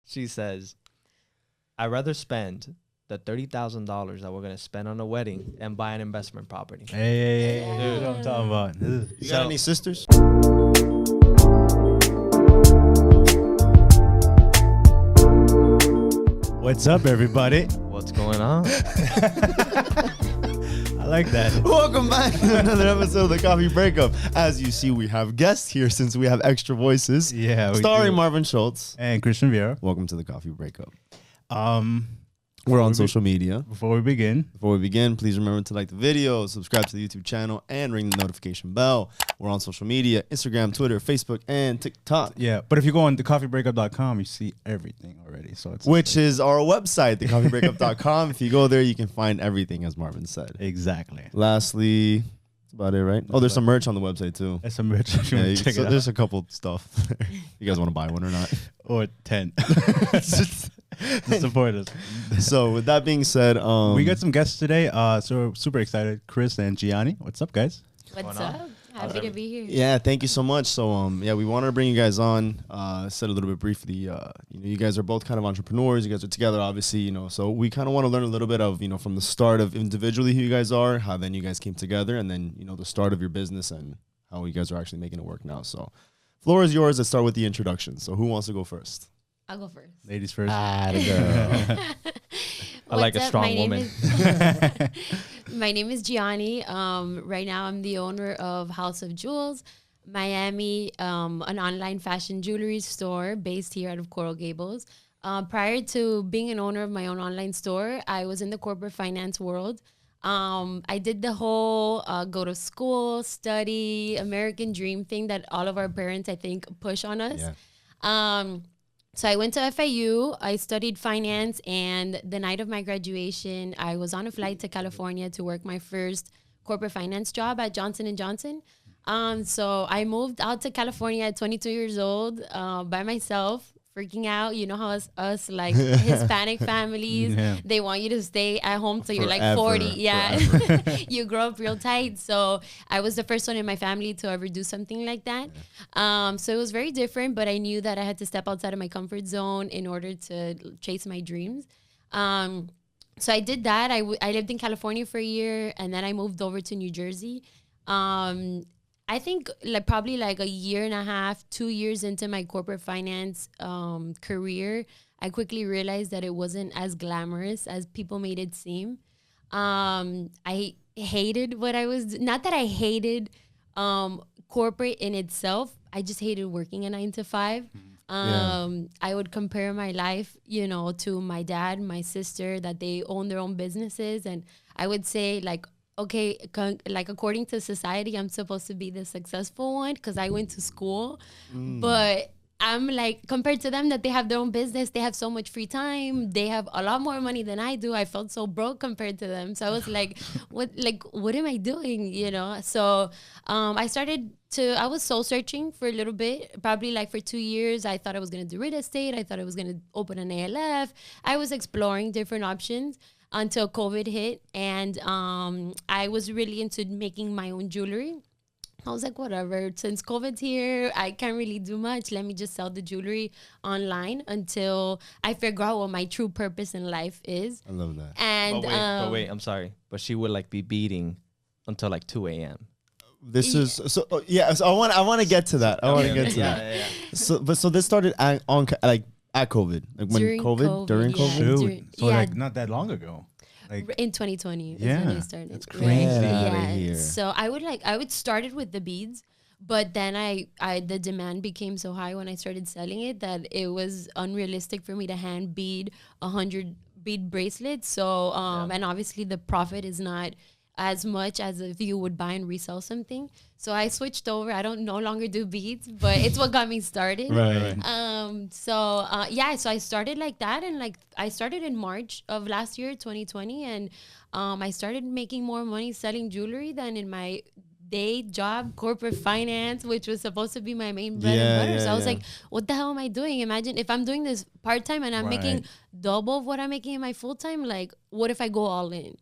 She says, I'd rather spend the $30,000 that we're going to spend on a wedding and buy an investment property. Hey, that's what I'm talking about. You got any sisters? What's up, everybody? What's going on? I like that. Welcome back to another episode of The Coffee Breakup. As you see, we have guests here since we have extra voices. Yeah, we Starring do. Marvin Schultz. And Christian Vieira. Welcome to The Coffee Breakup. We're We're on social media. Before we begin, Please remember to like the video, subscribe to the YouTube channel, and ring the notification bell. We're on social media, Instagram, Twitter, Facebook, and TikTok. yeah. But if you go on thecoffeebreakup.com, you see everything already. So it's Which is our website, thecoffeebreakup.com. If you go there, you can find everything, as Marvin said. exactly. Lastly, that's about it, right? Oh, there's some merch on the website, too. That's some rich. If you Yeah, wanna check so it out. there's a couple stuff. You guys want to buy one or not? Or 10. To support us. So with that being said, We got some guests today. So we're super excited. Cris and Jianni. What's up, guys? What's going on? up? Happy to be here. yeah, thank you so much. So yeah, we wanted to bring you guys on. Said a little bit briefly. You guys are both kind of entrepreneurs. You guys are together, obviously. So we kind of want to learn a little bit of from the start of individually who you guys are, how then you guys came together, and then the start of your business and how you guys are actually making it work now. So floor is yours. Let's start with the introduction. So who wants to go first? I'll go first. Ladies first. The girl. I like a What's up? strong woman. My name is Gianni. Right now, I'm the owner of House of Jewels, Miami, an online fashion jewelry store based here out of Coral Gables. Prior to being an owner of my own online store, I was in the corporate finance world. I did the whole go to school, study, American dream thing that all of our parents, I think, push on us. Yeah. So I went to FIU, I studied finance, and the night of my graduation, I was on a flight to California to work my first corporate finance job at Johnson & Johnson. So I moved out to California at 22 years old by myself, freaking out. You know how us like Hispanic families, Yeah. they want you to stay at home till you're like Forever, 40. Yeah, you grow up real tight. So I was the first one in my family to ever do something like that. So it was very different, but I knew that I had to step outside of my comfort zone in order to chase my dreams. So I did that. I lived in California for a year, and then I moved over to New Jersey. I think probably like a year and a half, 2 years into my corporate finance career, I quickly realized that it wasn't as glamorous as people made it seem. I hated what I was, not that I hated corporate in itself. I just hated working a 9 to 5. I would compare my life, to my dad, my sister, that they own their own businesses. And I would say okay, according to society, I'm supposed to be the successful one because I went to school. But I'm compared to them that they have their own business, they have so much free time, they have a lot more money than I do. I felt so broke compared to them. So I was like, what am I doing? So I was soul searching for a little bit, probably for 2 years. I thought I was going to do real estate. I thought I was going to open an ALF. I was exploring different options until COVID hit, and I was really into making my own jewelry. I was like, whatever, since COVID's here, I can't really do much. Let me just sell the jewelry online until I figure out what my true purpose in life is. I love that. And But wait, I'm sorry. But she would be beating until 2 a.m. This is so. So I want to get to that. I want to get to that. Yeah. So this started at COVID, During COVID, during yeah. COVID. During- So yeah. not that long ago. In 2020 is Yeah, when I started. that's crazy. Get outta here. So I would started with the beads, but then the demand became so high when I started selling it that it was unrealistic for me to hand bead 100 bead bracelets. So and obviously the profit is not as much as if you would buy and resell something. So I switched over. I don't no longer do beads, but it's what got me started. Right. So I started like that, and I started in March of last year, 2020, and I started making more money selling jewelry than in my day job, corporate finance, which was supposed to be my main bread and butter. So I was like, what the hell am I doing? Imagine if I'm doing this part-time and I'm making double of what I'm making in my full-time, what if I go all in?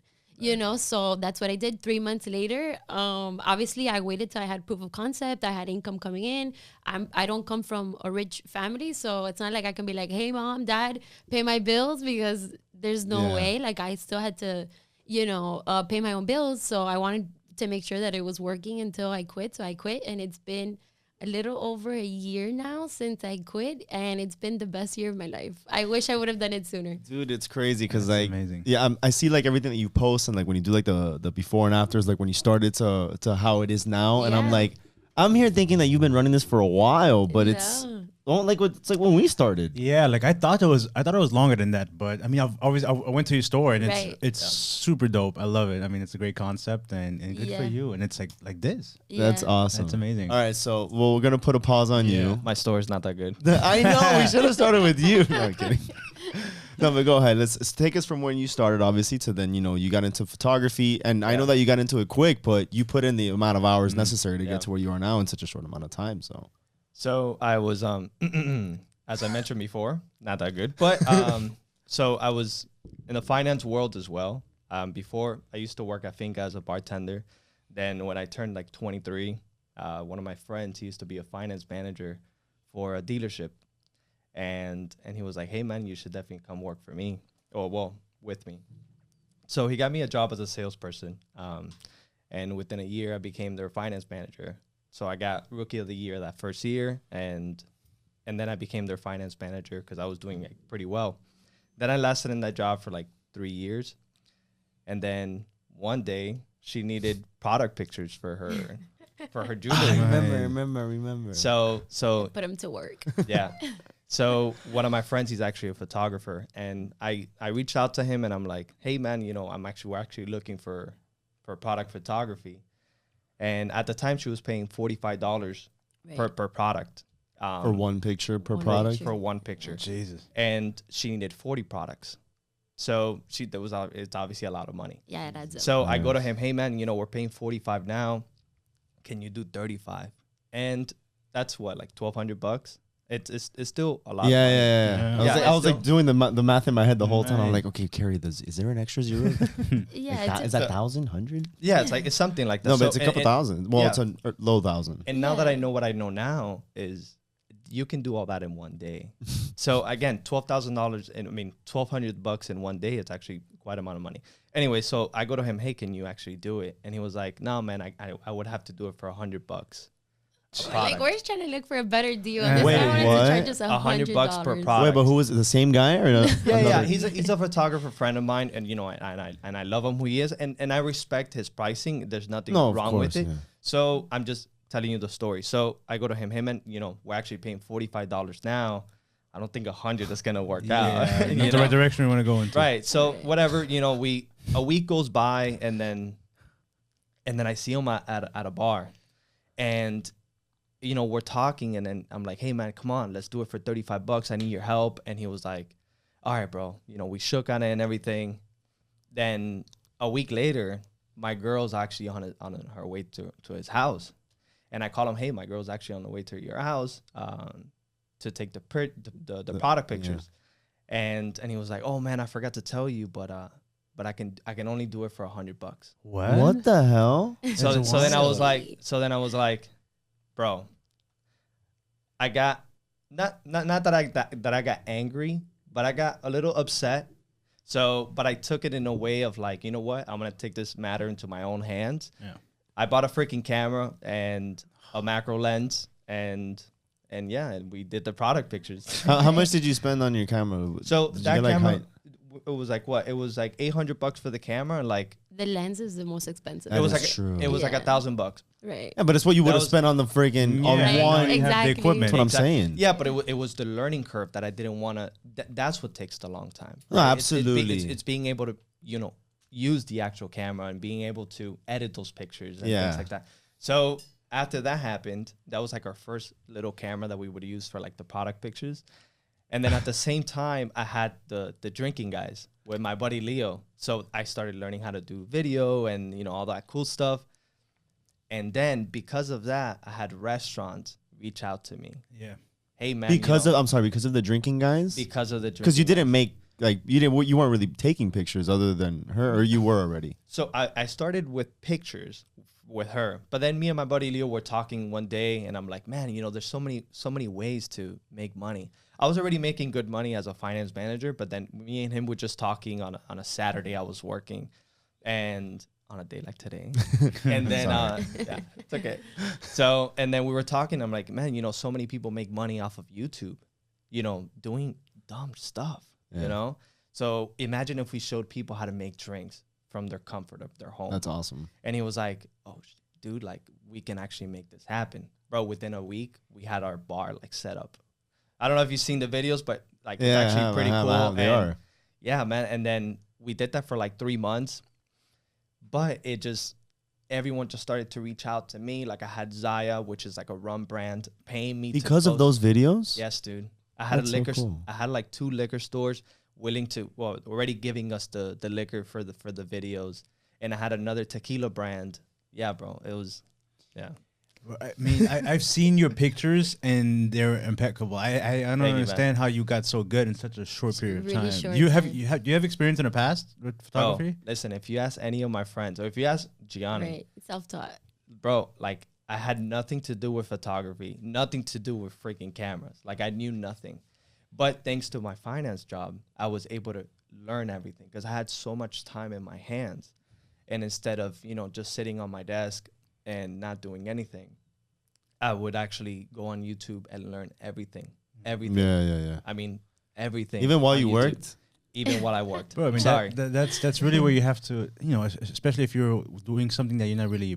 you know, so that's what I did. 3 months later, obviously I waited till I had proof of concept. I had income coming in. I don't come from a rich family, so it's not like I can be like, hey, mom, dad, pay my bills, because there's no way. Like, I still had to, you know, pay my own bills. So I wanted to make sure that it was working until I quit. So I quit, and it's been a little over a year now since I quit, and it's been the best year of my life. I wish I would have done it sooner. Dude, it's crazy because like, amazing. yeah, I see like everything that you post, and like when you do like the before and afters, like when you started to how it is now, and I'm like, I'm here thinking that you've been running this for a while, but it's like it's like when we started. Yeah, like I thought it was longer than that, but I mean, I went to your store, and it's super dope. I love it. I mean, it's a great concept, and good for you. And it's like this. That's awesome. That's amazing. All right, so we're gonna put a pause on you. My store is not that good. I know we should have started with you. No, I'm kidding. No, but go ahead. Let's take us from when you started, obviously, to then, you know, you got into photography. And I know that you got into it quick, but you put in the amount of hours necessary to get to where you are now in such a short amount of time. So I was, as I mentioned before, not that good. But so I was in the finance world as well. Before, I used to work at Finca as a bartender. Then when I turned like 23, one of my friends, he used to be a finance manager for a dealership. And he was like, hey, man, you should definitely come work for me. Oh, well, with me. So he got me a job as a salesperson. And within a year, I became their finance manager. So I got Rookie of the Year that first year. And then I became their finance manager because I was doing like, pretty well. Then I lasted in that job for like 3 years. And then one day, she needed product pictures for her jewelry. I remember. So Put him to work. Yeah. So one of my friends, he's actually a photographer, and I reached out to him, and I'm like, hey man, you know, we're actually looking for product photography. And at the time she was paying $45 per product. For one picture per product? For one picture. Oh, Jesus. And she needed 40 products. So it's obviously a lot of money. Yeah, it adds up. So I go to him, hey man, you know, we're paying 45 now. Can you do 35? And that's what, like $1,200? It's still a lot. Yeah. I was like doing the math in my head the whole time. I'm like, okay, Carrie, is there an extra zero? Yeah, is that 1,000, 100? Yeah, it's something like that. No, but it's a couple thousand. Well, it's a low thousand. And now that I know what I know now is you can do all that in one day. So again, $12,000 and $1,200 in one day. It's actually quite a amount of money. Anyway, so I go to him, hey, can you actually do it? And he was like, no, man, I would have to do it for $100. Like, we're just trying to look for a better deal. Wait, what? $100 per product. Wait, but who was it? The same guy or yeah. He's a photographer friend of mine, and you know, and I love him who he is, and I respect his pricing. There's nothing wrong with it. Yeah. So I'm just telling you the story. So I go to him, and you know, we're actually paying $45 now. I don't think 100 is gonna work out. Not the right direction we want to go into. Right. So whatever, you know, a week goes by, and then I see him at a bar, and you know, we're talking, and then I'm like, hey man, come on, let's do it for $35. I need your help. And he was like, all right, bro. You know, we shook on it and everything. Then a week later, my girl's actually on her way to his house. And I call him, hey, my girl's actually on the way to your house to take the product pictures. Yeah. And he was like, oh man, I forgot to tell you, but I can only do it for $100. What the hell? So then I was like, bro, I got not that I got angry, but I got a little upset. So, but I took it in a way of like, you know what? I'm gonna take this matter into my own hands. Yeah. I bought a freaking camera and a macro lens, and we did the product pictures. How much did you spend on your camera? So that camera, it was like what? It was like $800 for the camera, and like the lens is the most expensive. It was like $1,000. Right. Yeah, but it's what you would have spent on the friggin' on one. Exactly. The equipment. That's what I'm saying. Yeah, but it was the learning curve that I didn't want to. That's what takes the long time. Right? No, absolutely. It's being able to, you know, use the actual camera and being able to edit those pictures and things like that. So after that happened, that was like our first little camera that we would use for like the product pictures. And then at the same time, I had the drinking guys with my buddy Leo. So I started learning how to do video and, you know, all that cool stuff. And then because of that, I had restaurants reach out to me. Yeah. Hey man. Because of the drinking guys? Because of the drinking Because you didn't make like you weren't really taking pictures other than her, or you were already? So I started with pictures with her, but then me and my buddy Leo were talking one day, and I'm like, man, you know, there's so many ways to make money. I was already making good money as a finance manager, but then me and him were just talking on a Saturday. I was working, and on a day like today, and then yeah, it's okay. So and then we were talking. I'm like, man, you know, so many people make money off of YouTube, you know, doing dumb stuff, you know. So imagine if we showed people how to make drinks from their comfort of their home. That's awesome. And he was like, oh, dude, like we can actually make this happen, bro. Within a week, we had our bar like set up. I don't know if you've seen the videos, but like it's actually pretty cool. They are. Yeah, man. And then we did that for like 3 months, but everyone just started to reach out to me. Like I had Zaya, which is like a rum brand, paying me because of those videos. Yes, dude. I had That's so cool. I had like 2 liquor stores willing to, well, already giving us the liquor for the videos, and I had another tequila brand. Yeah, bro. It was, yeah. I mean, I've seen your pictures and they're impeccable. I don't understand how you got so good in such a short period of time. Do you have experience in the past with photography? Oh, listen, if you ask any of my friends, or if you ask Gianni, right, self-taught, bro, like I had nothing to do with photography, nothing to do with freaking cameras. Like I knew nothing, but thanks to my finance job, I was able to learn everything because I had so much time in my hands, and instead of, you know, just sitting on my desk and not doing anything, I would actually go on YouTube and learn everything. Yeah. I mean, everything. Even while you YouTube. Worked? Even while I worked. Bro, I mean, sorry. That's really where you have to, you know, especially if you're doing something that you're not really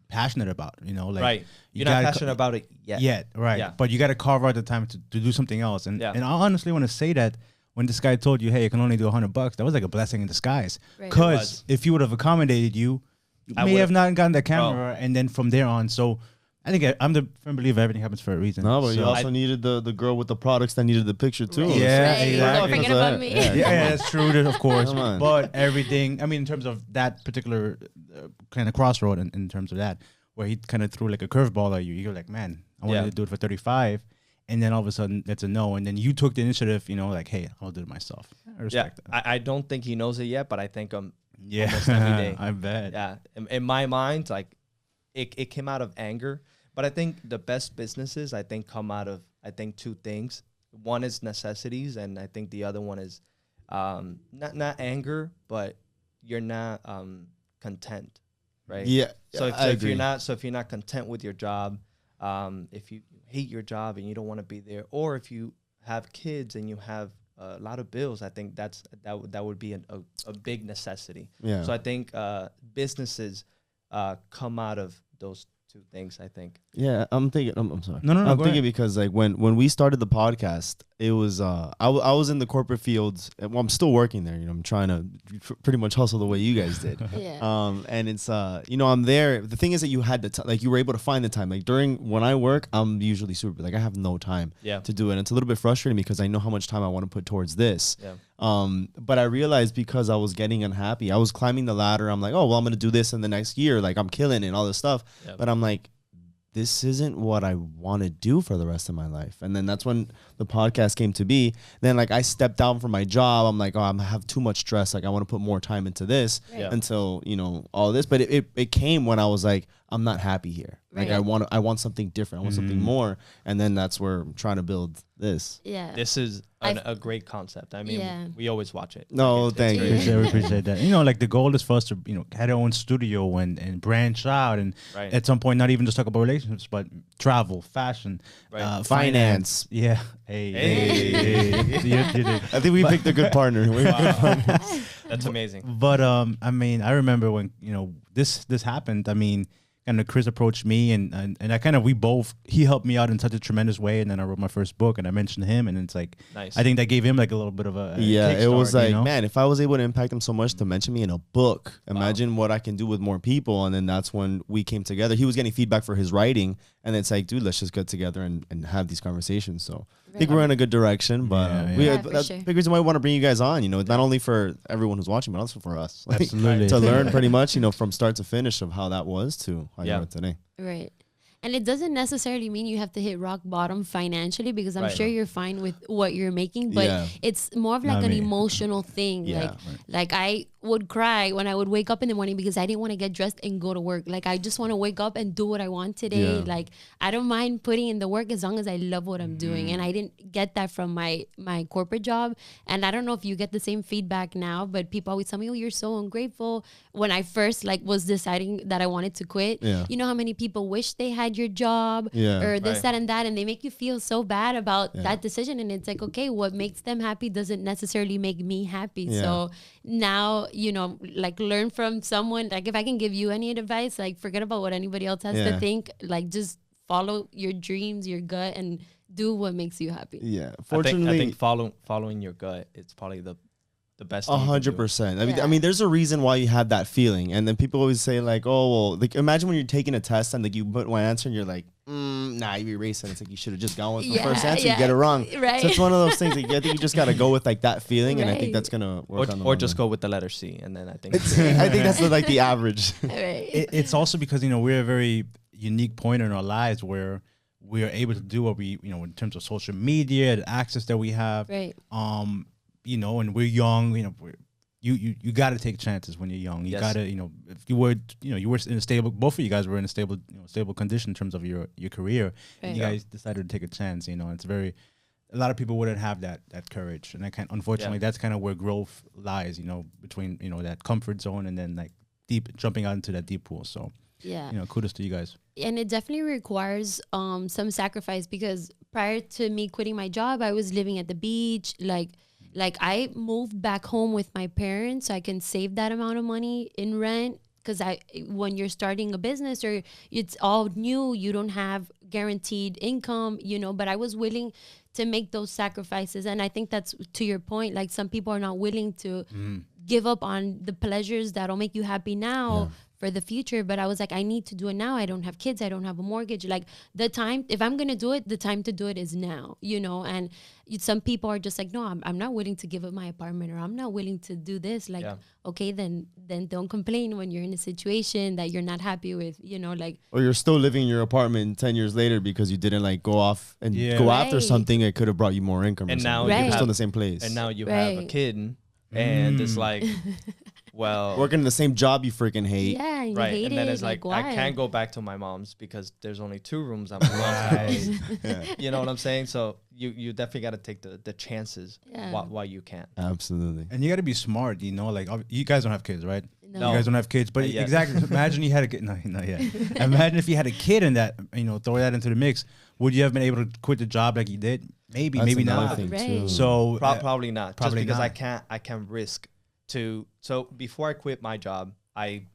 passionate about, you know, like right. You're not passionate about it yet. Right. Yeah. But you got to carve out the time to do something else. And I honestly want to say that when this guy told you, hey, you can only do $100, that was like a blessing in disguise. Because if he would have accommodated you, you may have not gotten that camera, and then from there on. So I think I'm the firm believer everything happens for a reason. No, but you also needed the girl with the products that needed the picture too. Right. Yeah, exactly. Don't forget about me. Yeah, that's true, of course. But everything, I mean, in terms of that particular kind of crossroad, in terms of that, where he kind of threw like a curveball at you, you're like, man, I wanted to do it for 35. And then all of a sudden, that's a no. And then you took the initiative, you know, like, hey, I'll do it myself. I respect that. I don't think he knows it yet, but I think almost every day. I bet. Yeah. In my mind, like, it came out of anger. But I think the best businesses, I think, come out of, I think, 2 things. One is necessities, and I think the other one is not anger, but you're not content, right? Yeah. So if you're not content with your job, if you hate your job and you don't want to be there, or if you have kids and you have a lot of bills, I think that would be a big necessity. Yeah. So I think businesses come out of those 2 things, I think. Yeah, I'm thinking. I'm sorry. No. I'm thinking because like when we started the podcast, it was I was in the corporate fields. Well, I'm still working there. You know, I'm trying to pretty much hustle the way you guys did. Yeah. And it's you know, I'm there. The thing is that you had like you were able to find the time. Like when I work, I'm usually super like I have no time to do it. And it's a little bit frustrating because I know how much time I want to put towards this. Yeah. But I realized because I was getting unhappy, I was climbing the ladder. I'm like, oh well, I'm gonna do this in the next year. Like I'm killing it and all this stuff. Yep. But I'm like, this isn't what I want to do for the rest of my life. And then that's when the podcast came to be. Then like I stepped down from my job. I'm like, oh, I have too much stress. Like I want to put more time into this until, you know, all this. But it came when I was like, I'm not happy here. Like I want something different. I want something more. And then that's where I'm trying to build this. Yeah. This is a great concept. I mean, we always watch it. No, thank you. We appreciate that. You know, like the goal is for us to, you know, have our own studio and branch out and at some point not even just talk about relationships, but travel, fashion, finance. Yeah. Hey. I think we picked a good partner. That's amazing. But I mean, I remember when, you know, this happened. I mean, kind of Chris approached me and I kind of, he helped me out in such a tremendous way. And then I wrote my first book and I mentioned him and it's like, nice. I think that gave him like a little bit of a it was like, you know? Man, if I was able to impact him so much to mention me in a book, imagine what I can do with more people. And then that's when we came together. He was getting feedback for his writing and it's like, dude, let's just get together and have these conversations. So I think we're in a good direction, but that's the big reason why we want to bring you guys on, you know, not only for everyone who's watching, but also for us. Absolutely. To learn pretty much, you know, from start to finish of how that was to how you are today. Right. And it doesn't necessarily mean you have to hit rock bottom financially, because I'm sure you're fine with what you're making, but it's more of like an emotional thing. Like I would cry when I would wake up in the morning because I didn't want to get dressed and go to work. Like I just want to wake up and do what I want today. Like I don't mind putting in the work as long as I love what I'm doing. And I didn't get that from my corporate job. And I don't know if you get the same feedback now, but people always tell me, oh, you're so ungrateful. When I first like was deciding that I wanted to quit, you know how many people wish they had your job or this, that, and that, and they make you feel so bad about that decision. And it's like, okay, what makes them happy doesn't necessarily make me happy. So now, you know, like learn from someone. Like if I can give you any advice, like forget about what anybody else has to think. Like just follow your dreams, your gut, and do what makes you happy. Yeah, fortunately, I think following your gut, it's probably the best. 100%. I mean, there's a reason why you have that feeling, and then people always say like, oh, well, like imagine when you're taking a test and like you put one answer and you're like, nah, you erase it. It's like you should have just gone with the first answer. You get it wrong. Right. So it's one of those things. Like, I think you just gotta go with like that feeling, and I think that's gonna work. Or just go with the letter C, and then I think I think that's like the average. It's also because you know we're a very unique point in our lives where we are able to do what we, you know, in terms of social media, the access that we have, you know, and we're young, you know, you got to take chances when you're young. You got to, you know, if you were, you know, you were in a stable, both of you guys were in a stable, you know, stable condition in terms of your career. And you guys decided to take a chance, you know, it's a lot of people wouldn't have that courage. And unfortunately, that's kind of where growth lies, you know, between, you know, that comfort zone and then like jumping out into that deep pool. So, you know, kudos to you guys. And it definitely requires some sacrifice, because prior to me quitting my job, I was living at the beach. Like I moved back home with my parents so I can save that amount of money in rent. Because when you're starting a business or it's all new, you don't have guaranteed income, you know, but I was willing to make those sacrifices. And I think that's to your point, like some people are not willing to give up on the pleasures that'll make you happy now for the future. But I was like, I need to do it now. I don't have kids. I don't have a mortgage. Like the time, if I'm going to do it, the time to do it is now, you know. And some people are just like, no, I'm not willing to give up my apartment, or I'm not willing to do this. Like, okay, then don't complain when you're in a situation that you're not happy with, you know, like. Or you're still living in your apartment 10 years later because you didn't like go off and go after something that could have brought you more income. And now you're still in the same place. And now you have a kid, and it's like, well, working in the same job you freaking hate. Yeah, you right. hate And then it. it's like I can't go back to my mom's because there's only 2 rooms. I'm You know what I'm saying? So you definitely got to take the chances while you can. Absolutely. And you got to be smart, you know, like you guys don't have kids, right? No. You guys don't have kids, but exactly. Imagine you had a kid. No, not yet. Imagine if you had a kid in that, you know, throw that into the mix. Would you have been able to quit the job like you did? Maybe, That's maybe not. Right. So probably not. Probably just because not. I can't risk to. So before I quit my job, I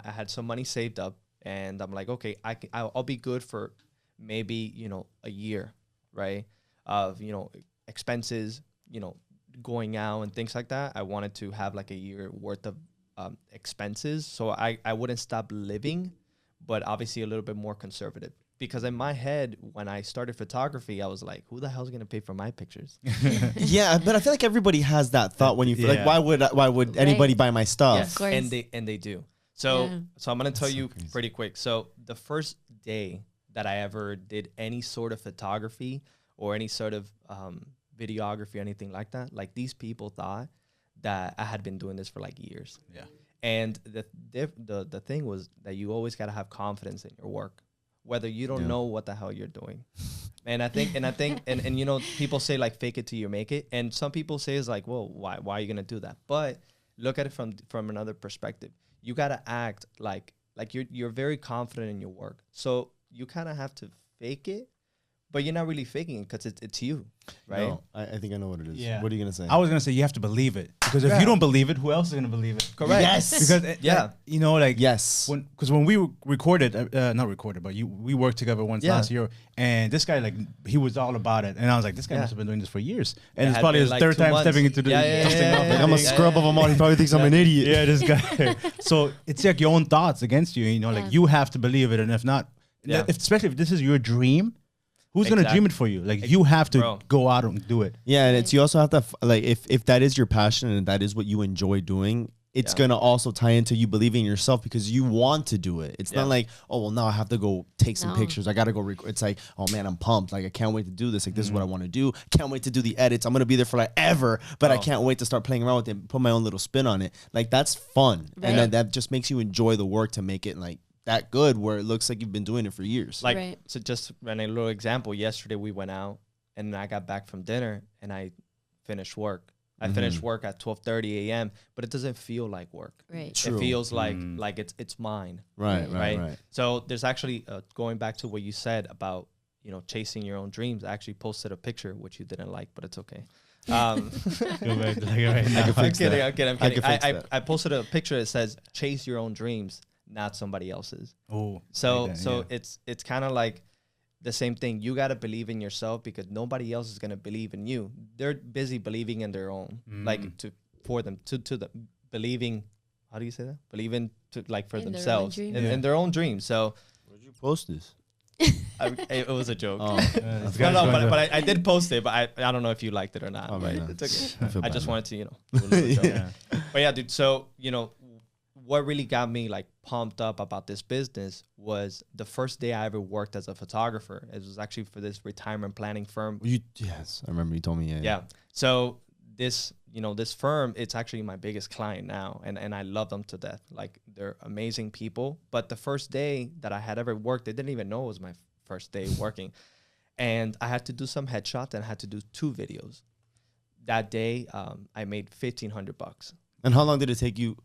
had some money saved up, and I'm like, okay, I'll be good for maybe, you know, a year, right? Of, you know, expenses, you know, going out and things like that. I wanted to have like a year worth of expenses, so I wouldn't stop living, but obviously a little bit more conservative. Because in my head, when I started photography, I was like, who the hell's going to pay for my pictures? Yeah, but I feel like everybody has that thought when you feel like, why would anybody buy my stuff? Of course. And they do. So I'm going to tell you pretty quick. So the first day that I ever did any sort of photography or any sort of videography or anything like that, like these people thought that I had been doing this for like years. Yeah. And the thing was that you always got to have confidence in your work, whether you don't know what the hell you're doing. And I think, and you know, people say like, fake it till you make it. And some people say it's like, well, why are you going to do that? But look at it from another perspective. You got to act like you're very confident in your work. So you kind of have to fake it, but you're not really faking it because it's you, right? No, I think I know what it is. Yeah. What are you going to say? I was going to say you have to believe it. Because if you don't believe it, who else is going to believe it? Correct. Yes. Because, you know, like, yes. Because when we recorded, not recorded, but we worked together once last year, and this guy, like, he was all about it. And I was like, this guy must have been doing this for years. And it's probably his like third time months. Stepping into the Like, I'm a scrub of a mod. He probably thinks I'm an idiot. Yeah, this guy. So it's like your own thoughts against you. You know, like, you have to believe it. And if not, especially if this is your dream, who's going to dream it for you? Like, you have to go out and do it. Yeah, and you also have to, like, if that is your passion and that is what you enjoy doing, it's going to also tie into you believing in yourself because you want to do it. It's not like, oh, well, now I have to go take some pictures. I got to go record. It's like, oh, man, I'm pumped. Like, I can't wait to do this. Like, this is what I want to do. Can't wait to do the edits. I'm going to be there for like ever, but I can't wait to start playing around with it and put my own little spin on it. Like, that's fun. Right. And that just makes you enjoy the work to make it like that good where it looks like you've been doing it for years. Like, so just run a little example. Yesterday we went out and I got back from dinner and I finished work. I finished work at 12:30 a.m., but it doesn't feel like work. Right. True. It feels like it's mine. Right. So there's actually going back to what you said about, you know, chasing your own dreams. I actually posted a picture which you didn't like, but it's okay. Go back to I'm kidding. I posted a picture that says chase your own dreams, not somebody else's. Oh. So it's kind of like the same thing. You got to believe in yourself because nobody else is going to believe in you. They're busy believing in their own, like for them to the believing. How do you say that? Believing to like for themselves in their own dreams. So where'd you post this? It was a joke. Oh, but I did post it, but I don't know if you liked it or not. Oh, right? No. It's okay. I just wanted to, you know, do a little joke. But yeah, dude. So, you know, what really got me like pumped up about this business was the first day I ever worked as a photographer. It was actually for this retirement planning firm. Yes, I remember you told me. Yeah. So this, you know, this firm, it's actually my biggest client now, and I love them to death. Like, they're amazing people. But the first day that I had ever worked, they didn't even know it was my first day working, and I had to do some headshots and I had to do 2 videos. That day, I made $1,500. And how long did it take you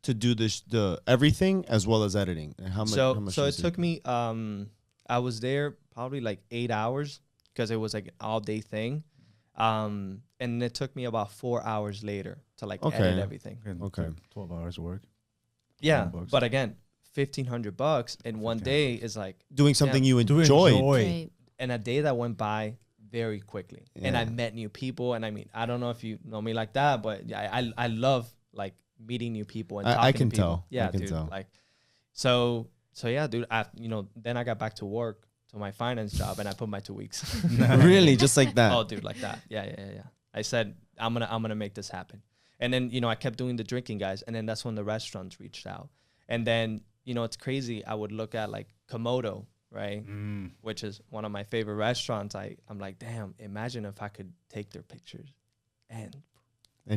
to do the everything as well as editing? And how much? So it took me. I was there probably like 8 hours because it was like an all day thing, and it took me about 4 hours later to like edit everything. Okay, 12 hours of work. Yeah, but again, $1,500 in one day is like doing something you enjoy. Right. And a day that went by very quickly, and I met new people. And I mean, I don't know if you know me like that, but I love like meeting new people and talking I can to people. tell. Yeah, I can dude. tell. Like, so yeah, dude. Then I got back to work to my finance job, and I put my 2 weeks. Really, just like that? Oh, dude, like that. Yeah. I said I'm gonna make this happen, and then I kept doing the drinking guys, and then that's when the restaurants reached out, and then it's crazy. I would look at like Komodo, right, which is one of my favorite restaurants. I'm like, damn, imagine if I could take their pictures, and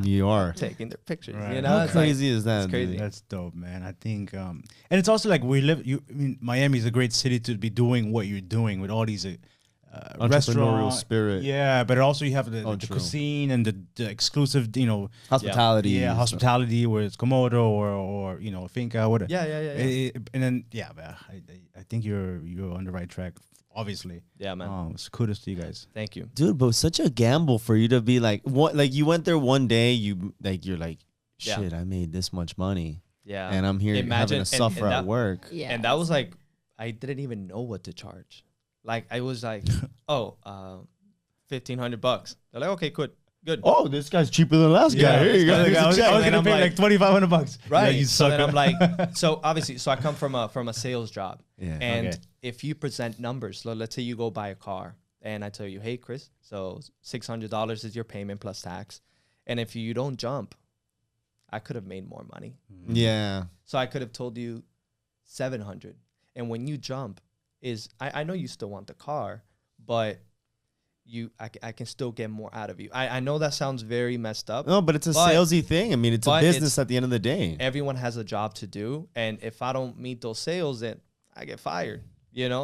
you are taking their pictures. Right. How crazy is that? It's crazy. Dude? That's dope, man. I think, and it's also like Miami is a great city to be doing what you're doing with all these entrepreneurial spirit. Yeah, but also you have the cuisine and the exclusive, hospitality. Yeah, hospitality, where it's Komodo or Finca, whatever. Yeah. And then man, I think you're on the right track. Obviously. Yeah, man. So kudos to you guys. Thank you. Dude, but such a gamble for you to be like, what? Like, you went there one day, you're like, shit, I made this much money. Yeah. And I'm here having to suffer at work. Yeah. And that was like, I didn't even know what to charge. Like, I was like, $1,500. They're like, okay, good. Oh, this guy's cheaper than the last guy. Here you go. I was gonna pay like $2,500. Right. Yeah, so then I'm like, so obviously, I come from a sales job. Yeah. And if you present numbers, so let's say you go buy a car, and I tell you, hey, Chris, so $600 is your payment plus tax, and if you don't jump, I could have made more money. Yeah. So I could have told you $700, and when you jump, I know you still want the car, but I can still get more out of you. I know that sounds very messed up. No, but it's a salesy thing. I mean, it's a business at the end of the day. Everyone has a job to do, and if I don't meet those sales, then I get fired.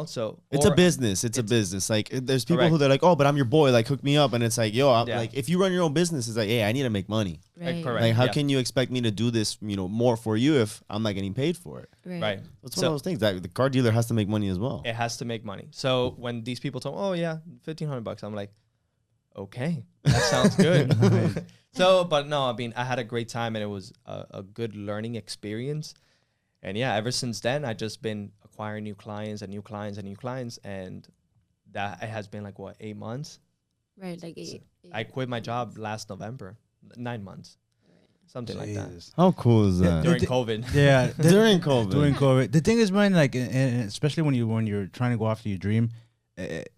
So it's a business. It's a business. Like, there's people who they're like, oh, but I'm your boy. Like, hook me up. And it's like, yo, like, if you run your own business, it's like, hey, I need to make money. Right. Correct. Like, how can you expect me to do this, more for you if I'm not getting paid for it? Right. It's one of those things that the car dealer has to make money as well. It has to make money. So when these people tell me, oh yeah, $1,500, I'm like, okay, that sounds good. But no, I mean, I had a great time, and it was a good learning experience. And yeah, ever since then, I've just been acquiring new clients and new clients and new clients. And that it has been like, 8 months? Right, like eight. I quit my job last November, 9 months. Something like that. How cool is that? During COVID. Yeah. During COVID. The thing is, man, like, and especially when you're trying to go after your dream,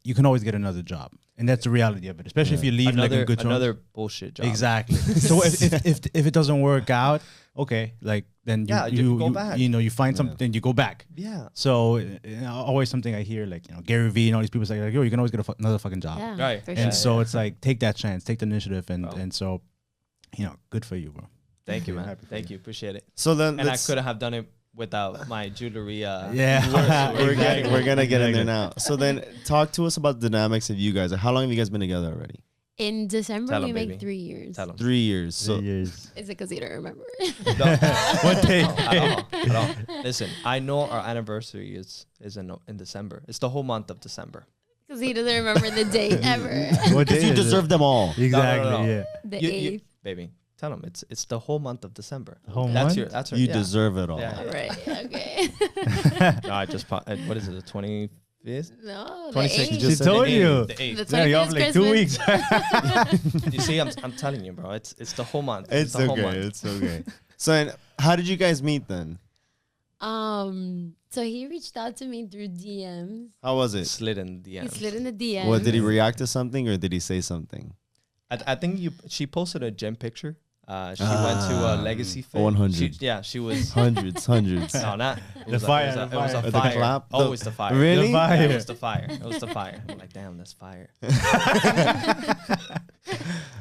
you can always get another job. And that's the reality of it, especially if you leave like a good terms. Another bullshit job. Exactly. So if it doesn't work out, okay, like then you go back. you find something, you go back. Yeah. So always something I hear, like, Gary Vee and all these people say, like, yo, you can always get another fucking job. Yeah, Right. for And sure. so it's like, take that chance, take the initiative, and so, good for you, bro. Thank you, Yeah, man. happy for Thank you. Appreciate it. So then, And I couldn't have done it without my jewelry. we're gonna get in there now. So then, talk to us about the dynamics of you guys. How long have you guys been together already? In December, Tell we 'em, make baby. 3 years. Tell 'em. 3 years. So years. Is it because you don't remember? One day. At all. Listen, I know our anniversary is in December. It's the whole month of December. Because he doesn't remember the date ever. What day you is it? deserve them all. Exactly. No. Yeah. The You- 8th. baby, tell them it's the whole month of December. The whole That's month? That's You yeah. deserve it all. Yeah. Right. Okay. No, I just what is it? The 25th. No. 26th. The You just She said told the you. The 8th. The Yeah, you 25th have is like 2 Christmas. weeks. You see, I'm telling you, bro. It's the whole month. It's the whole okay. month. It's okay. So, and how did you guys meet then? So he reached out to me through DMs. How was it? Slid in the He end. slid in the DMs. What did he react to something or did he say something? I think she posted a gym picture. She went to a Legacy Fit. 100. She was. Hundreds. No, not The fire, It was a The fire. clap? Oh, it's the fire. Really? The Yeah, fire. it was the fire. It was the fire. I'm like, damn, that's fire.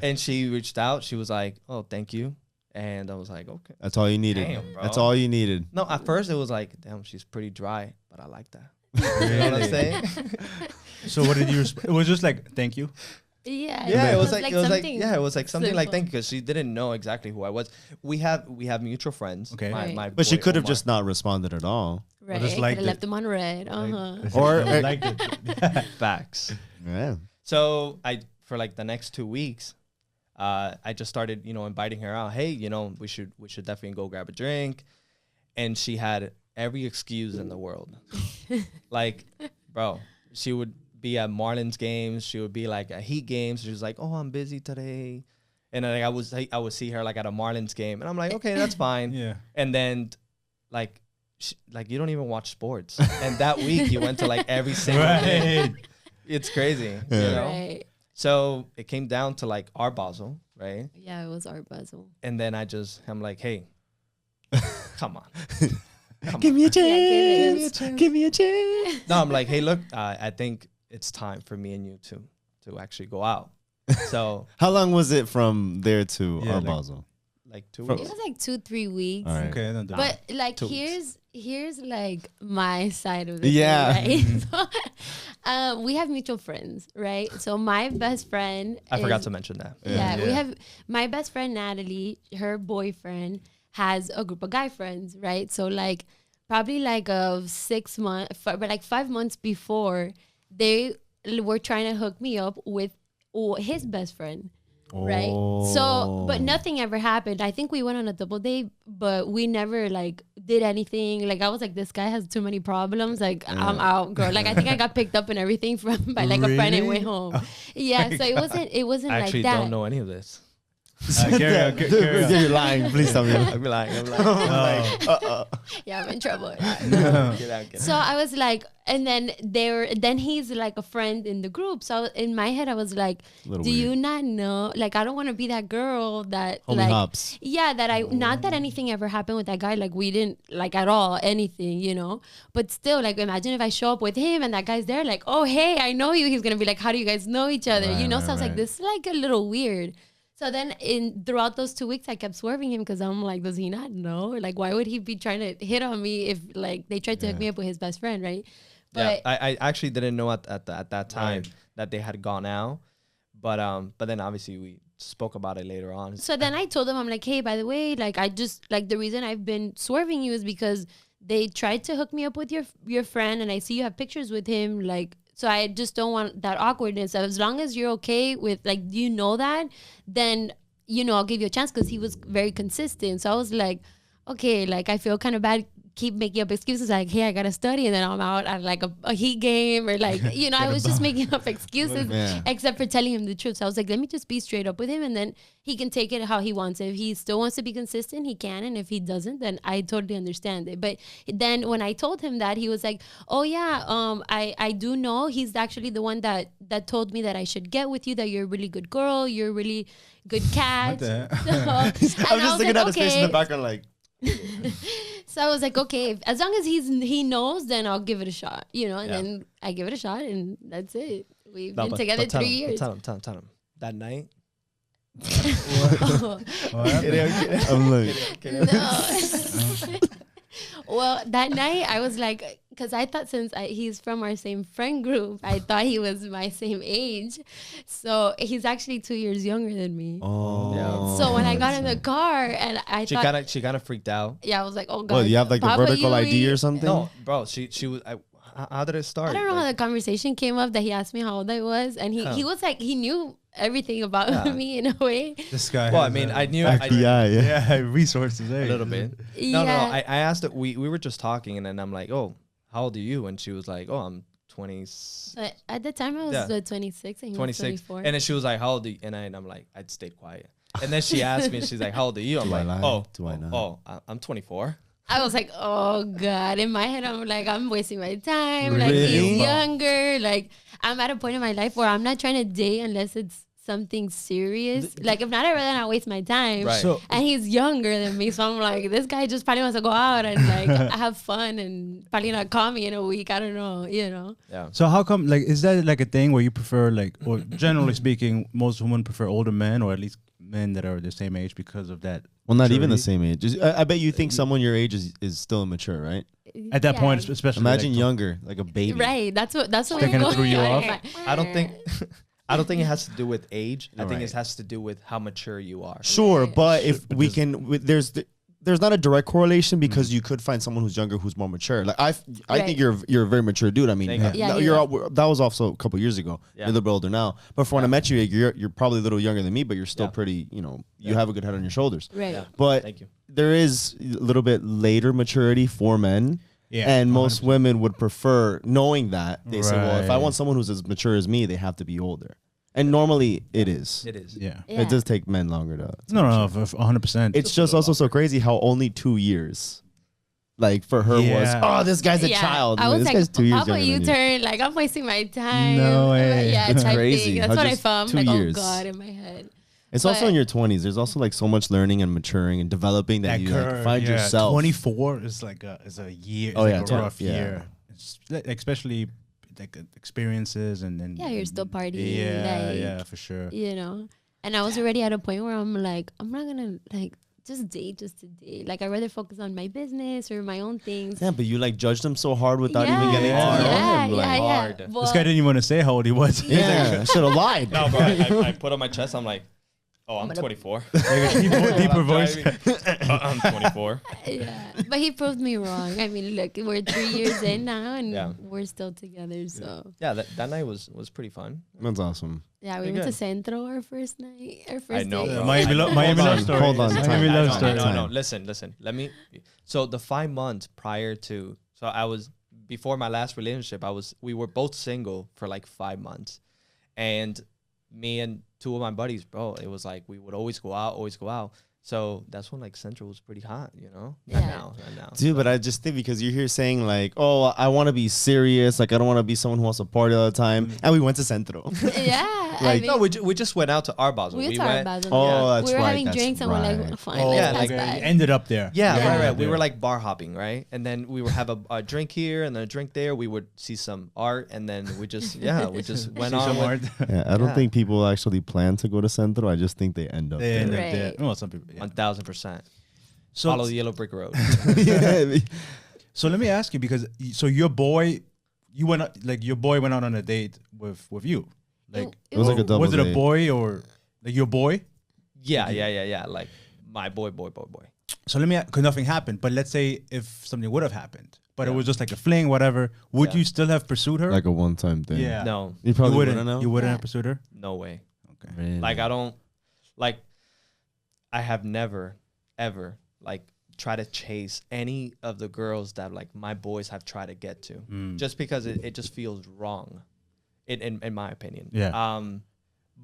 And she reached out. She was like, oh, thank you. And I was like, okay. That's all you needed. Damn, bro. That's all you needed. No, at first it was like, damn, she's pretty dry, but I like that. You know what I'm saying? So what did you? It was just like, thank you. Yeah. Yeah, it was like something it was like something like simple. thank you, because she didn't know exactly who I was. We have mutual friends. Okay. Right. My But she boy could have Omar. just not responded at all. Right. just Could liked have it. left them on red. Or- I liked it. Facts. Yeah. So for like the next 2 weeks, I just started, inviting her out. Hey, we should definitely go grab a drink. And she had every excuse in the world. Like, bro, she would be at Marlins games. She would be like at Heat games. She was like, oh, I'm busy today. And then I would see her like at a Marlins game. And I'm like, okay, that's fine. Yeah. And then like you don't even watch sports. And that week you went to like every single day. Right. It's crazy. Yeah. You know? Right. So it came down to like our Basel, right? Yeah, it was Art Basel. And then I'm like, hey, come on. Give me a Yeah, chance. Give me a chance. No, I'm like, hey, look, I think it's time for me and you to actually go out. So How long was it from there to Yeah, our like- Basel? like 2 From- It weeks. was like 2-3 weeks. All right. Okay. Then But like 2 weeks. here's like my side of the Yeah. thing, right? So, we have mutual friends, right? So my best friend I forgot is- to mention that. Yeah, we Yeah. have my best friend Natalie, her boyfriend has a group of guy friends, right? So like probably like 6 months, but like 5 months before, they were trying to hook me up with his best friend. Right. So, but nothing ever happened. I think we went on a double date, but we never like did anything. Like I was like, this guy has too many problems. Like I'm out, girl. Like I think I got picked up and everything by like a friend and Really? went home. Yeah. So it wasn't I like actually that. don't know any of this. Carry on. You're lying. Please tell me. I'm lying. Yeah, I'm in trouble. Get out. So I was like, and then he's like a friend in the group. So in my head, I was like, Little do weird. you not know? Like, I don't want to be that girl that Homie like, hops. yeah, not that anything ever happened with that guy. Like we didn't like at all anything, but still like, imagine if I show up with him and that guy's there like, oh, hey, I know you. He's going to be like, how do you guys know each other? Right, So I was right. like, this is like a little weird. So then throughout those 2 weeks, I kept swerving him because I'm like, does he not know? Like, why would he be trying to hit on me if like they tried to hook me up with his best friend, right? Yeah, But I actually didn't know at that time that they had gone out, but then obviously we spoke about it later on. so then I told him, I'm like, hey, by the way, like I just like the reason I've been swerving you is because they tried to hook me up with your friend, and I see you have pictures with him, like. So I just don't want that awkwardness. As long as you're okay with like, you know that, then, I'll give you a chance because he was very consistent. So I was like, okay, like I feel kind of bad keep making up excuses like, hey, I gotta study, and then I'm out at like a Heat game, or like, you know, I was just making up excuses, except for telling him the truth. So I was like, let me just be straight up with him, and then he can take it how he wants it. If he still wants to be consistent, he can, and if he doesn't, then I totally understand it. But then when I told him that, he was like, oh yeah, I do know he's actually the one that told me that I should get with you, that you're a really good girl, you're a really good cat. I'm just looking at his face in the background like. So I was like, okay, as long as he knows, then I'll give it a shot, you know. And then I give it a shot, and that's it. We've been together 3 years. Tell him. That night. I'm like, No. Well, that night I was like, because I thought since he's from our same friend group, I thought he was my same age. So he's actually 2 years younger than me. oh. Yeah. So when I got in the car and She kind of freaked out. yeah, I was like, oh God. Well, you have like the Papa, vertical you ID or eat- something? No, bro. She was. How did it start? I don't know how the conversation came up that he asked me how old I was, and he was like, he knew everything about me in a way. This guy. Well, I has, mean, I knew FBI, yeah. yeah, resources. a little bit. Yeah. No. I asked her. We were just talking, and then I'm like, oh, how old are you? And she was like, oh, I'm 20. But at the time I was 26 and he was 26. 24. And then she was like, how old are you? And I'm like, I'd stayed quiet. And then she asked me, she's like, how old are you? I'm Do I like, lie? Do I not? I'm 24. I was like, oh God. In my head, I'm like, I'm wasting my time. Like, Really? he's younger. Like, I'm at a point in my life where I'm not trying to date unless it's something serious. Like, if not, I'd rather not waste my time. Right. So, And he's younger than me. So I'm like, this guy just probably wants to go out and like have fun and probably not call me in a week. I don't know, you know? Yeah. so how come, like, is that like a thing where you prefer, like, or generally speaking, most women prefer older men, or at least men that are the same age because of that? Well, not even the maturity? same age. I bet you think someone your age is still immature, right? At that Yeah. point, especially. Imagine like, younger, like a baby. Right. That's what Thinking it threw you off? I don't think it has to do with age. I think Right. it has to do with how mature you are. Sure, but if But we does- can, there's not a direct correlation because you could find someone who's younger who's more mature. Like I Right. think you're a very mature dude. I mean, Thank you. Yeah, no, you that was also a couple years ago. Yeah. You're a little bit older now, but for when I met you, you're probably a little younger than me, but you're still Yeah. pretty. You have a good head on your shoulders. Right. Yeah. But Thank you. there is a little bit later maturity for men. Yeah, and most 100%. women would prefer knowing that. They say, well, if I Right. want someone who's as mature as me, they have to be older. And normally it is. It is. Yeah. Yeah. It does take men longer to. No, 100%. It's just also so crazy how only 2 years, like for her was, Yeah. oh, this guy's a child. I was this like, guy's 2 years Papa, younger you than you. turn like I'm wasting my time. No way. Yeah, It's type crazy thing. how That's what I just felt. 2 Like, years. oh God, in my head. It's also But- in your 20s. There's also like so much learning and maturing and developing that, you like, find yourself. 24 is like is a year. Oh, It's yeah, like a rough yeah. year. It's, especially like experiences and Yeah, you're still partying, Yeah, like- yeah, for sure. You know, and I was already at a point where I'm like, I'm not gonna like just date just to date. Like I'd rather focus on my business or my own things. Yeah, but you like judged him so hard without even getting to Yeah. know Yeah, him. yeah, Like, yeah. hard. Well, This guy didn't even want to say how old he was. yeah, should have lied. No, bro. I put on my chest. I'm like, oh, I'm 24. Deeper voice. I'm 24. yeah, but he proved me wrong. I mean, look, we're 3 years in now, and Yeah. we're still together. So Yeah, that night was pretty fun. That's awesome. yeah, we You're went to good. Centro our first night, our first I know, date. bro. Miami, Miami Hold love on, story. hold on, Miami time. love I story. know. No. Listen. Let me. So the 5 months prior to, so I was before my last relationship. We were both single for like 5 months, and me and two of my buddies, bro. It was like we would always go out. So that's when like Central was pretty hot, you know. Not Yeah. now. Dude, but I just think because you're here saying like, oh, I want to be serious. Like, I don't want to be someone who wants to party all the time. And we went to Centro. Yeah, I Like- mean, No, we just went out to our Basel. we went to our Basel. Oh, yeah. that's we were right, having that's drinks and we're right. like, fine, Oh, Yeah, let's like, pass by. you ended up there. Yeah, Yeah. right. We were like bar hopping, right? And then we would have a drink here and then a drink there. We would see some art, and then we just went See on. some with- art. Yeah, I don't Yeah. think people actually plan to go to Centro. I just think they end up They there. ended up Right. there. Well, some people. Yeah. 1000%. So, Follow the yellow brick road. Yeah. so let me ask you because so your boy, your boy went out on a date with you. Like It was like a double was it a date. boy or like your boy? Yeah. Like my boy. So let me because nothing happened. But let's say if something would have happened, but it Yeah. was just like a fling, whatever. Would Yeah. you still have pursued her? Like a one-time thing. Yeah. No, You probably you wouldn't wouldn't. know. You wouldn't Yeah. have pursued her. no way. Okay. Really? Like I don't, like, I have never, ever, like try to chase any of the girls that like my boys have tried to get to, just because it just feels wrong, in my opinion. Yeah.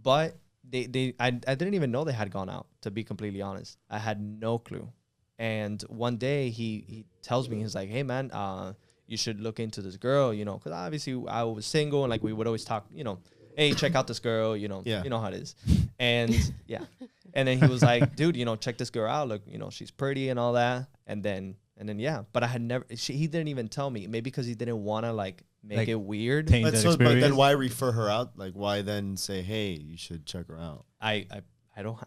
But I didn't even know they had gone out, to be completely honest. I had no clue. And one day he tells me, he's like, hey man, you should look into this girl, you know, because obviously I was single and like we would always talk, you know, hey, check out this girl, you know, you know how it is. And yeah. And then he was like, dude, you know, check this girl out. Look, you know, she's pretty and all that. And then yeah. But I had never, he didn't even tell me, maybe because he didn't want to like make it weird. But then why refer her out? Like, why then say, hey, you should check her out? I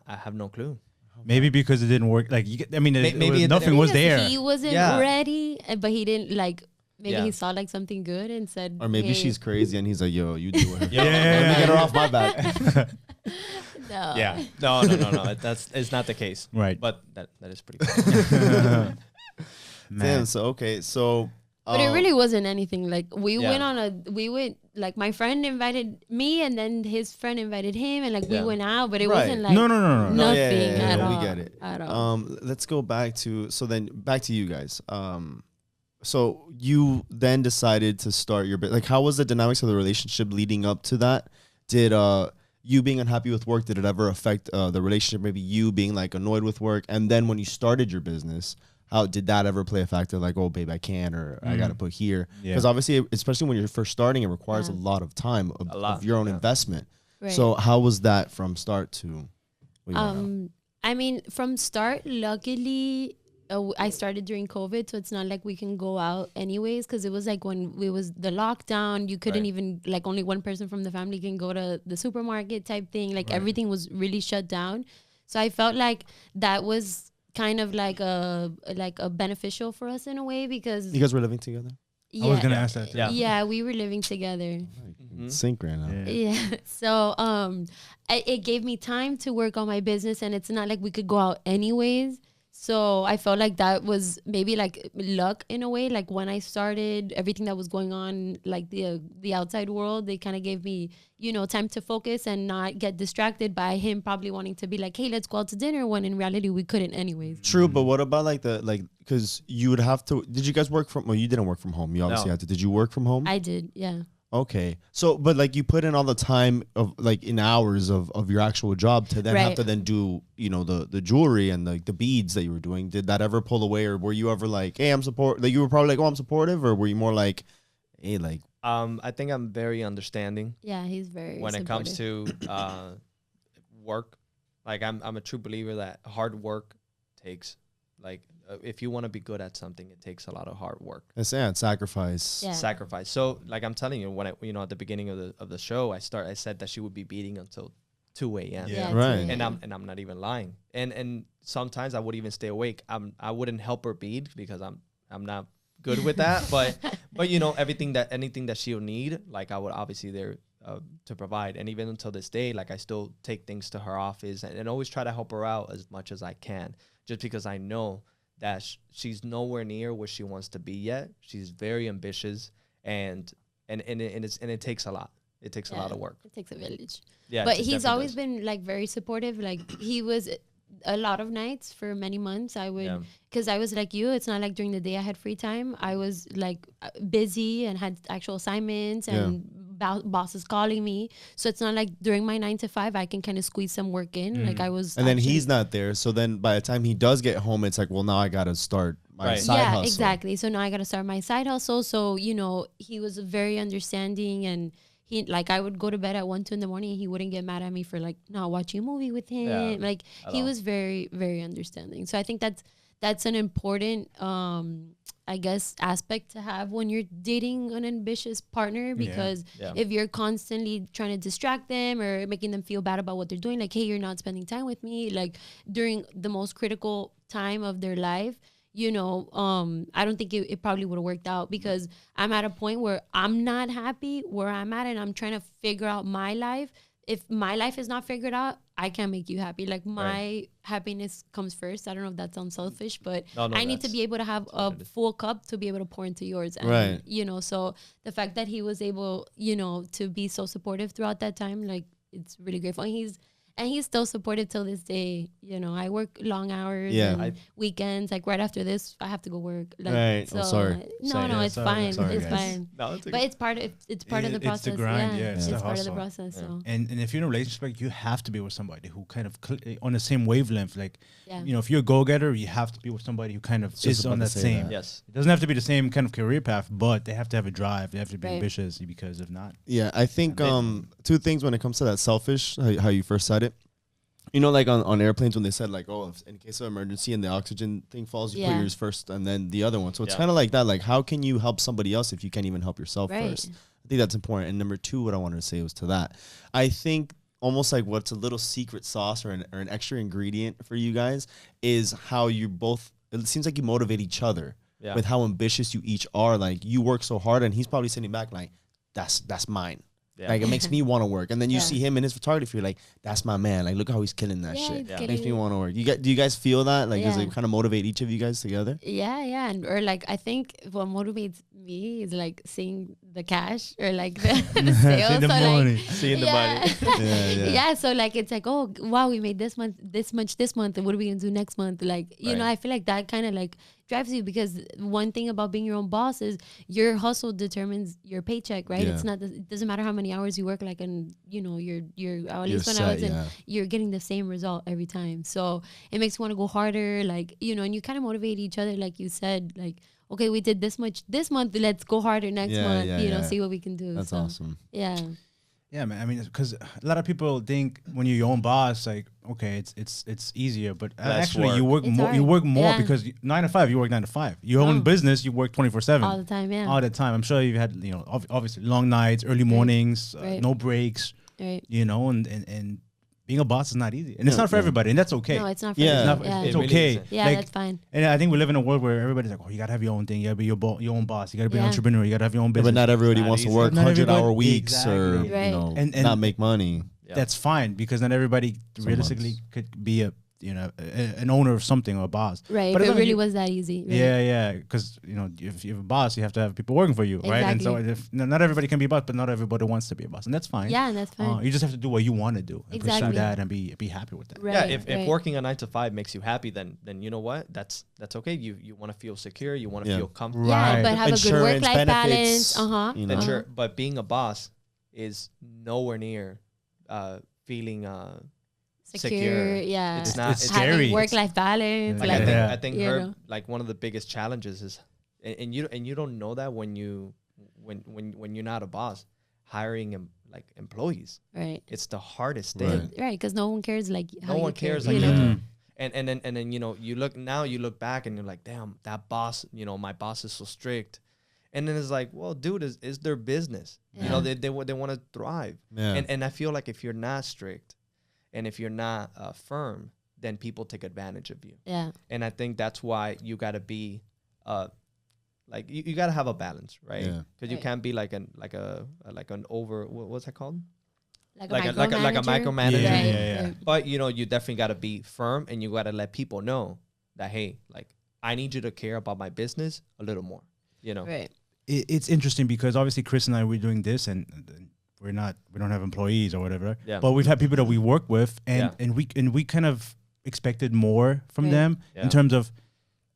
have no clue. Maybe because it didn't work. Like, I mean, maybe nothing was there. He wasn't ready, but he didn't like. Maybe he saw like something good and said, or maybe she's crazy and he's like, yo, you do it. Yeah. Let me get her off my back. No. Yeah. No. It's not the case. Right. But that is pretty cool. Damn. So okay. So. But it really wasn't anything. Like we went like my friend invited me and then his friend invited him and like we went out, but it wasn't like no. nothing at all. We get it. At all. Let's go back to you guys. So you then decided to start your bit. Like, how was the dynamics of the relationship leading up to that? Did you being unhappy with work, did it ever affect the relationship? Maybe you being like annoyed with work, and then when you started your business, how did that ever play a factor? Like, oh, babe, I can't, or I got to put here. Because obviously, especially when you're first starting, it requires a lot of time of your own investment. Right. So how was that from start to? I mean, from start, luckily, I started during COVID, so it's not like we can go out anyways, because it was like when it was the lockdown, you couldn't even, like only one person from the family can go to the supermarket type thing. Like everything was really shut down. So I felt like that was kind of like a beneficial for us in a way, because you guys were living together. I was gonna ask that too. Yeah, we were living together. Sync right now. Yeah. So it gave me time to work on my business, and it's not like we could go out anyways. So I felt like that was maybe like luck in a way. Like when I started, everything that was going on, like the outside world, they kind of gave me, you know, time to focus and not get distracted by him probably wanting to be like, hey, let's go out to dinner, when in reality we couldn't anyways. True, but what about like because you would have to, did you guys work from, well, you didn't work from home. You obviously had to. Did you work from home? I did, yeah. Okay. So, but like you put in all the time of like in hours of your actual job to then have to then do, you know, the jewelry and the beads that you were doing. Did that ever pull away, or were you ever like, hey, I'm support, like you were probably like, oh, I'm supportive, or were you more like, hey, like, I think I'm very understanding. Yeah, he's very when supportive. It comes to work. Like I'm a true believer that hard work takes, like if you want to be good at something, it takes a lot of hard work. It's sacrifice. Yeah. Sacrifice. So like I'm telling you, when at the beginning of the show, I said that she would be beating until 2 a.m. Yeah, right. And I'm not even lying. And sometimes I would even stay awake. I wouldn't help her bead because I'm not good with that. but you know, anything that she'll need, like I would obviously there to provide. And even until this day, like I still take things to her office and always try to help her out as much as I can, just because I know that she's nowhere near where she wants to be yet. She's very ambitious, and it takes a lot. It takes a lot of work. It takes a village. Yeah, but he's always been like very supportive. Like he was a lot of nights for many months. I would, because I was like you. It's not like during the day I had free time. I was like busy and had actual assignments and bosses calling me. So it's not like during my 9 to 5 I can kind of squeeze some work in. Like I was. And then he's not there. So then by the time he does get home, it's like, well, now I got to start my side hustle. Yeah, exactly. So now I got to start my side hustle. So, you know, he was very understanding, and he, like, I would go to bed at 1, 2 in the morning and he wouldn't get mad at me for like not watching a movie with him. Yeah, like he was very, very understanding. So I think that's an important, I guess, aspect to have when you're dating an ambitious partner, because if you're constantly trying to distract them or making them feel bad about what they're doing, like, hey, you're not spending time with me, like during the most critical time of their life, you know, I don't think it probably would have worked out, because I'm at a point where I'm not happy where I'm at and I'm trying to figure out my life. If my life is not figured out, I can't make you happy. Like my happiness comes first. I don't know if that sounds selfish, but I need to be able to have a full cup to be able to pour into yours. And, you know, so the fact that he was able, you know, to be so supportive throughout that time, like it's really grateful. And And he's still supportive till this day. You know, I work long hours and weekends. Like right after this, I have to go work. Like, right. so, sorry. No, it's fine. It's fine. No, but it's part of the process. It's the grind. Yeah, it's the part of hustle. the process. So. And if you're in a relationship, you have to be with somebody who kind of on the same wavelength. Like, yeah. you know, if you're a go-getter, you have to be with somebody who kind of is on that same. Yes. It doesn't have to be the same kind of career path, but they have to have a drive. They have to be ambitious, because if not. Yeah, I think two things when it comes to that selfish, how you first said it. You know, like on airplanes when they said like, oh, if in case of emergency and the oxygen thing falls, you put yours first and then the other one. So it's kind of like that. Like, how can you help somebody else if you can't even help yourself first? I think that's important. And number two, what I wanted to say was to that. I think almost like what's a little secret sauce or an extra ingredient for you guys is how you both, it seems like you motivate each other with how ambitious you each are. Like, you work so hard and he's probably sitting back like, that's mine. Yeah. Like, it makes me want to work. And then you see him in his photography, you're like, that's my man. Like, look how he's killing that shit. It makes me want to work. Do you guys feel that? Like, does it kind of motivate each of you guys together? Yeah. And, or like, I think what motivates me is like seeing the cash or like the sales. Seeing the money. Seeing the money. Yeah. So like, it's like, oh, wow, we made this much this month. And what are we going to do next month? Like, you know, I feel like that kind of like drives you, because one thing about being your own boss is your hustle determines your paycheck, right? It's not, it doesn't matter how many hours you work, like, and you know, you're at least when I was in, you're getting the same result every time. So it makes you want to go harder, like, you know, and you kind of motivate each other, like you said, like, okay, we did this much this month, let's go harder next month, you know, see what we can do. That's awesome. Yeah. Yeah, man. I mean, because a lot of people think when you're your own boss, like, okay, it's easier, but actually you work more. You work more because 9 to 5. You work 9 to 5. Your own business, you work 24/7 all the time. Yeah, all the time. I'm sure you've had, you know, obviously long nights, early mornings, no breaks. You know, and being a boss is not easy, and it's not for everybody, and that's okay. No, it's not for everybody. It's okay. Yeah, like, that's fine. And I think we live in a world where everybody's like, oh, you gotta have your own thing, you gotta be your own boss, you gotta be an entrepreneur, you gotta have your own business. But not everybody wants to work 100-hour weeks or right. you know, and not make money. That's fine, because not everybody realistically could be a, you know, an owner of something or a boss. Right. But if it really was that easy. Right? Yeah. Because, you know, if you're a boss, you have to have people working for you, right? And so if not everybody can be a boss, but not everybody wants to be a boss, and that's fine. Yeah, and that's fine. You just have to do what you want to do and pursue that and be happy with that. Right, if working a 9 to 5 makes you happy, then you know what? That's okay. You want to feel secure. You want to feel comfortable. Yeah, but have a good work-life balance. You know. But being a boss is nowhere near feeling secure. Yeah, it's not. It's scary. Work-life balance. Like, I think her, like, one of the biggest challenges is, and you don't know that when you're not a boss, hiring like employees. Right. It's the hardest thing. Right, because no one cares like how no one cares like you know? And then you know, you look back and you're like, damn, that boss, you know, my boss is so strict. And then it's like, well, dude, is their business. You know, they want to thrive. And I feel like if you're not strict and if you're not firm, then people take advantage of you. Yeah. And I think that's why you got to be like you got to have a balance, right? Because you can't be like an over, what's that called? Like a micromanager. Yeah. But you know, you definitely got to be firm, and you got to let people know that, hey, like, I need you to care about my business a little more. You know. Right. It's interesting because obviously Chris and I, we're doing this, and we don't have employees or whatever. Yeah. But we've had people that we work with, and we kind of expected more from them in terms of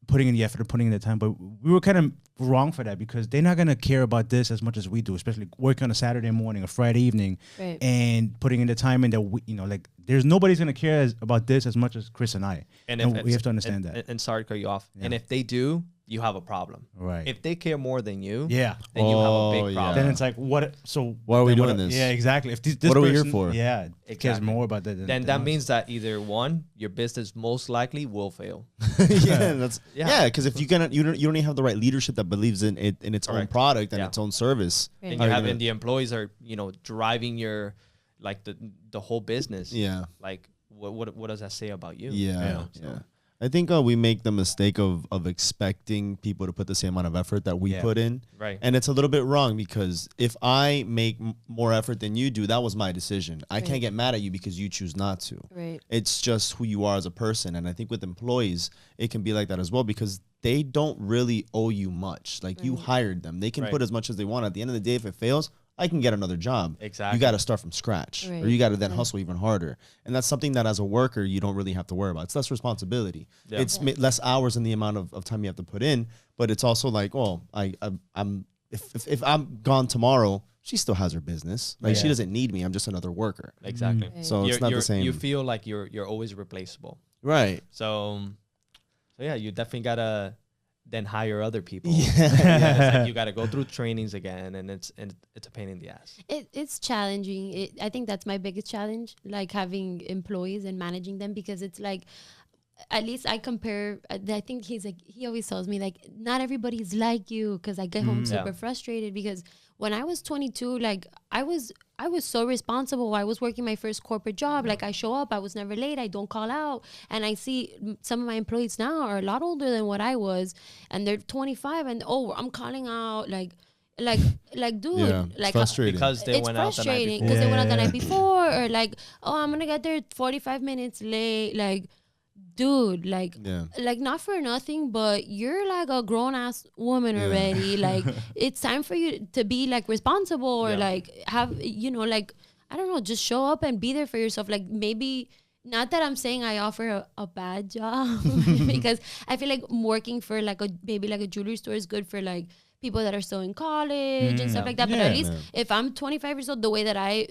putting in the effort or putting in the time. But we were kind of wrong for that, because they're not gonna care about this as much as we do, especially working on a Saturday morning or Friday evening and putting in the time in that we, you know, like, there's nobody's gonna care about this as much as Chris and I. And we have to understand that. And sorry to cut you off. Yeah. And if they do, you have a problem. Right. If they care more than you, then you have a big problem. Then it's like, what? So why are we doing this? Yeah, exactly. If this what are we person, here for? Yeah, it cares more about that. Then that means that either one, your business most likely will fail. Because if you don't even have the right leadership that believes in it, in its own product and its own service, and and the employees are, you know, driving your, like, the whole business. Yeah. Like, what does that say about you? Yeah. You know, so. I think we make the mistake of expecting people to put the same amount of effort that we put in. Right. And it's a little bit wrong, because if I make more effort than you do, that was my decision. I can't get mad at you because you choose not to. Right. It's just who you are as a person. And I think with employees, it can be like that as well, because they don't really owe you much. Like, you hired them. They can put as much as they want. At the end of the day, if it fails, I can get another job. Exactly. You got to start from scratch, or you got to then hustle even harder. And that's something that as a worker, you don't really have to worry about. It's less responsibility. Yeah. It's less hours in the amount of time you have to put in, but it's also like, well, I'm if I'm gone tomorrow, she still has her business. Like she doesn't need me. I'm just another worker. Exactly. So it's not the same. You feel like you're always replaceable. Right. So yeah, you definitely gotta then hire other people. Yeah. It's like you gotta go through trainings again, and it's a pain in the ass. It's challenging. I think that's my biggest challenge, like having employees and managing them, because it's like, at least I compare. I think he always tells me like, not everybody's like you, because I get home super frustrated, because when I was 22, like I was so responsible. I was working my first corporate job. Like I show up, I was never late. I don't call out. And I see some of my employees now are a lot older than what I was, and they're 25, and I'm calling out like dude, like frustrating because they went out the night before. Because they went out the night before, or like, I'm gonna get there 45 minutes late, like. Dude, like not for nothing, but you're like a grown ass woman already. Like it's time for you to be like responsible, or like have, like, I don't know, just show up and be there for yourself. Like maybe, not that I'm saying I offer a bad job, because I feel like working for like maybe like a jewelry store is good for like people that are still in college and stuff like that. But at least if I'm 25 years old, the way that I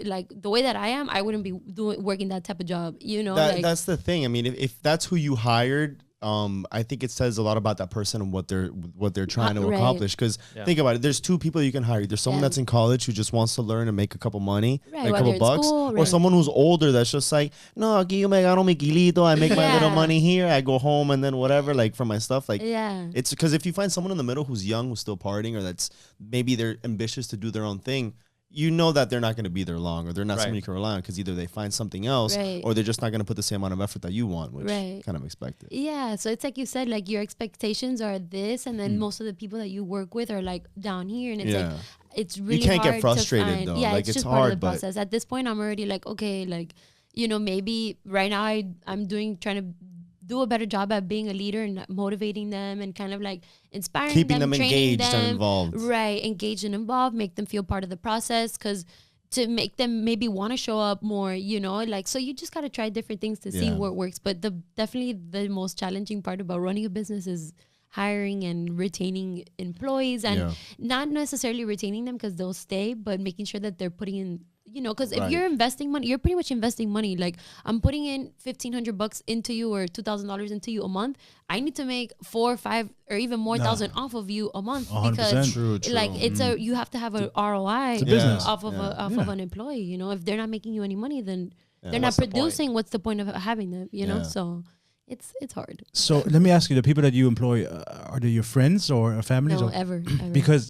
am, I wouldn't be working that type of job, that's the thing. I mean, if that's who you hired, I think it says a lot about that person and what they're trying to accomplish. Because think about it, there's two people you can hire. There's someone that's in college who just wants to learn and make a couple money, like a couple bucks, or someone who's older that's just like, no, aquí yo me gano mi quilito, I make my little money here, I go home and then whatever, like for my stuff. Like it's because if you find someone in the middle who's young, who's still partying, or that's maybe they're ambitious to do their own thing, you know that they're not going to be there long, or they're not someone you can rely on, because either they find something else or they're just not going to put the same amount of effort that you want, which kind of expected. Yeah, so it's like you said, like your expectations are this, and then most of the people that you work with are like down here, and it's like it's really you can't hard get frustrated to find, though. Yeah, like it's just hard, part of the process. At this point, I'm already like, okay, like maybe right now I'm trying to do a better job at being a leader and motivating them and kind of like inspiring keeping them, engaged them, and involved. Right, engaged and involved, make them feel part of the process, because to make them maybe want to show up more, like, so you just got to try different things to see what works. But definitely the most challenging part about running a business is hiring and retaining employees, and not necessarily retaining them because they'll stay, but making sure that they're putting in, because if you're investing money, you're pretty much investing money. Like I'm putting in $1,500 into you, or $2,000 into you a month. I need to make 4 or 5 or even more thousand off of you a month, because true. like you have to have an ROI off of an employee. If they're not making you any money, then they're not producing. What's the point of having them? So it's hard. So let me ask you: the people that you employ, are they your friends or families? No, ever. Because